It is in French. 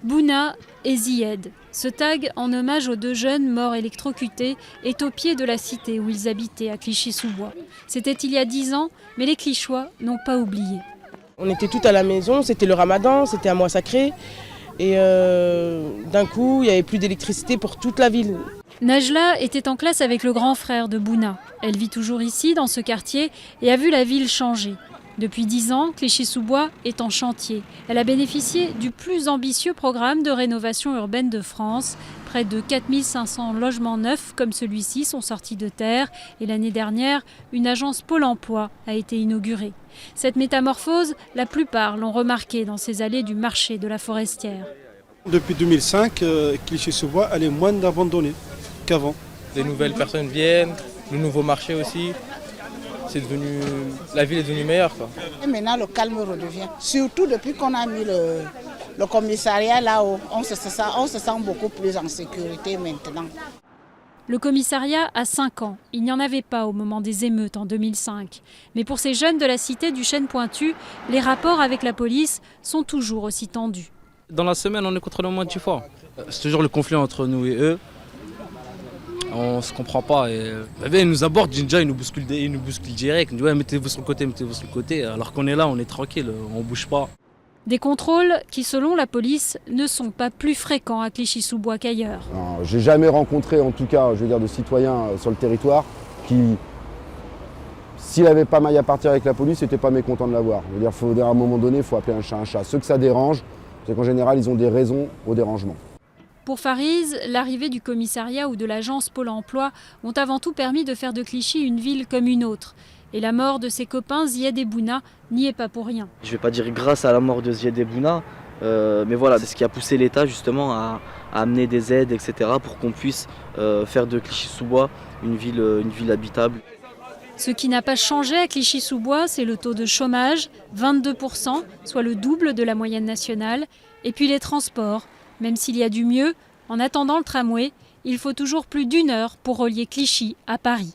Bouna et Zied. Ce tag, en hommage aux deux jeunes morts électrocutés, est au pied de la cité où ils habitaient, à Clichy-sous-Bois. C'était il y a 10 ans, mais les Clichois n'ont pas oublié. On était tous à la maison, c'était le ramadan, c'était un mois sacré. Et d'un coup, il n'y avait plus d'électricité pour toute la ville. Najla était en classe avec le grand frère de Bouna. Elle vit toujours ici, dans ce quartier, et a vu la ville changer. Depuis 10 ans, Clichy-sous-Bois est en chantier. Elle a bénéficié du plus ambitieux programme de rénovation urbaine de France. Près de 4500 logements neufs comme celui-ci sont sortis de terre. Et l'année dernière, une agence Pôle emploi a été inaugurée. Cette métamorphose, la plupart l'ont remarqué dans ces allées du marché de la Forestière. Depuis 2005, Clichy-sous-Bois, elle est moins abandonnée qu'avant. Des nouvelles personnes viennent, le nouveau marché aussi. La ville est devenue meilleure, quoi. Et maintenant, le calme redevient. Surtout depuis qu'on a mis le commissariat là-haut. On se sent beaucoup plus en sécurité maintenant. Le commissariat a 5 ans. Il n'y en avait pas au moment des émeutes en 2005. Mais pour ces jeunes de la cité du Chêne-Pointu, les rapports avec la police sont toujours aussi tendus. Dans la semaine, on est contrôlé au moins 10 fois. C'est toujours le conflit entre nous et eux. On se comprend pas. Ils nous abordent, déjà ils nous bousculent direct. Ils nous disent ouais, mettez-vous sur le côté. Alors qu'on est là, on est tranquille, on bouge pas. Des contrôles qui, selon la police, ne sont pas plus fréquents à Clichy-sous-Bois qu'ailleurs. J'ai jamais rencontré, en tout cas, de citoyens sur le territoire qui, s'il n'avait pas maille à partir avec la police, n'était pas mécontent de l'avoir. À un moment donné, il faut appeler un chat un chat. Ceux que ça dérange, c'est qu'en général, ils ont des raisons au dérangement. Pour Fariz, l'arrivée du commissariat ou de l'agence Pôle emploi ont avant tout permis de faire de Clichy une ville comme une autre. Et la mort de ses copains Zied et Bouna n'y est pas pour rien. Je ne vais pas dire grâce à la mort de Zied et Bouna, mais voilà, c'est ce qui a poussé l'État justement à amener des aides, etc. pour qu'on puisse faire de Clichy-sous-Bois une ville habitable. Ce qui n'a pas changé à Clichy-sous-Bois, c'est le taux de chômage, 22%, soit le double de la moyenne nationale, et puis les transports. Même s'il y a du mieux, en attendant le tramway, il faut toujours plus d'1 heure pour relier Clichy à Paris.